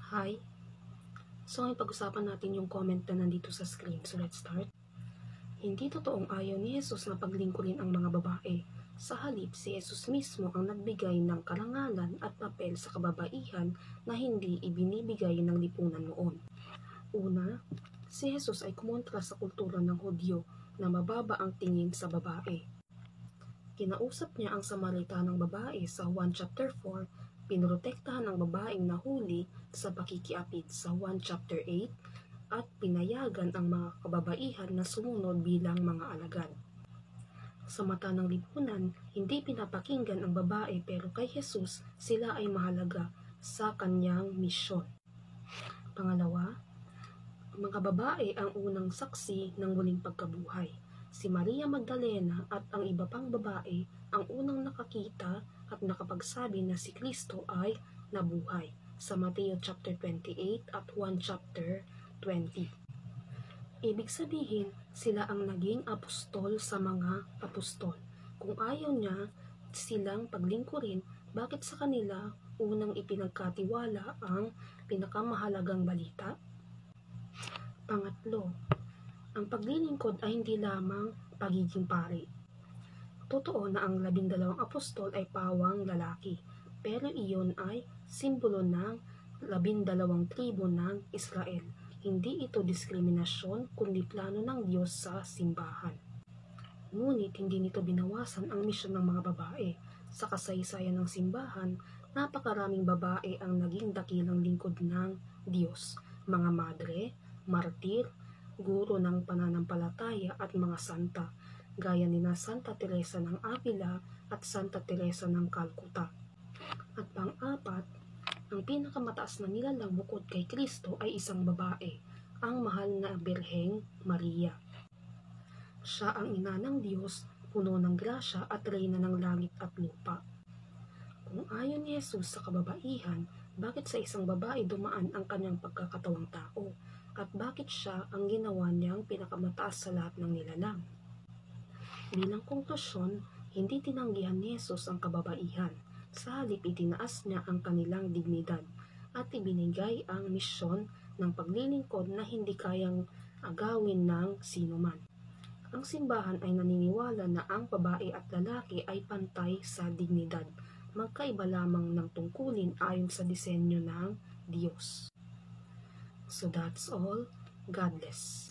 Hi! So ngayon pag-usapan natin yung comment na nandito sa screen. So let's start. Hindi totoong ayaw ni Jesus na paglingkurin ang mga babae. Sa halip, si Jesus mismo ang nagbigay ng karangalan at papel sa kababaihan na hindi ibinibigay ng lipunan noon. Una, si Jesus ay kumontra sa kultura ng Hudyo na mababa ang tingin sa babae. Kinausap niya ang Samaritanang babae sa Juan chapter 4, pinoprotektahan ang babaeng nahuli sa pakikiapid sa Juan chapter 8, at pinayagan ang mga kababaihan na sumunod bilang mga alagad. Sa mata ng lipunan, hindi pinapakinggan ang babae pero kay Jesus sila ay mahalaga sa kanyang misyon. Pangalawa, ang mga babae ang unang saksi ng muling pagkabuhay. Si Maria Magdalena at ang iba pang babae ang unang nakakita at nakapagsabi na si Kristo ay nabuhay sa Mateo chapter 28 at Juan chapter 20. Ibig sabihin, sila ang naging apostol sa mga apostol. Kung ayaw niya silang paglingkurin, bakit sa kanila unang ipinagkatiwala ang pinakamahalagang balita? Pangatlo, ang paglilingkod ay hindi lamang pagiging pari. Totoo na ang 12 apostol ay pawang lalaki, pero iyon ay simbolo ng 12 tribo ng Israel. Hindi ito diskriminasyon, kundi plano ng Diyos sa simbahan. Ngunit hindi nito binawasan ang misyon ng mga babae. Sa kasaysayan ng simbahan, napakaraming babae ang naging dakilang lingkod ng Diyos. Mga madre, martir, guro ng pananampalataya at mga santa, gaya ni na Santa Teresa ng Avila at Santa Teresa ng Calcutta. At pang-apat, ang pinakamataas na nilalang bukod kay Kristo ay isang babae, ang mahal na Birheng Maria. Siya ang ina ng Diyos, puno ng grasya at reyna ng langit at lupa. Kung ayon ni Jesus sa kababaihan, bakit sa isang babae dumaan ang kanyang pagkakatawang tao? At bakit siya ang ginawa niyang pinakamataas sa lahat ng nilalang? Bilang konklusyon, hindi tinanggihan ni Jesus ang kababaihan. Sa halip itinaas niya ang kanilang dignidad at ibinigay ang misyon ng paglilingkod na hindi kayang agawin ng sinuman. Ang simbahan ay naniniwala na ang babae at lalaki ay pantay sa dignidad, magkaiba lamang ng tungkulin ayon sa disenyo ng Diyos. So that's all. God bless.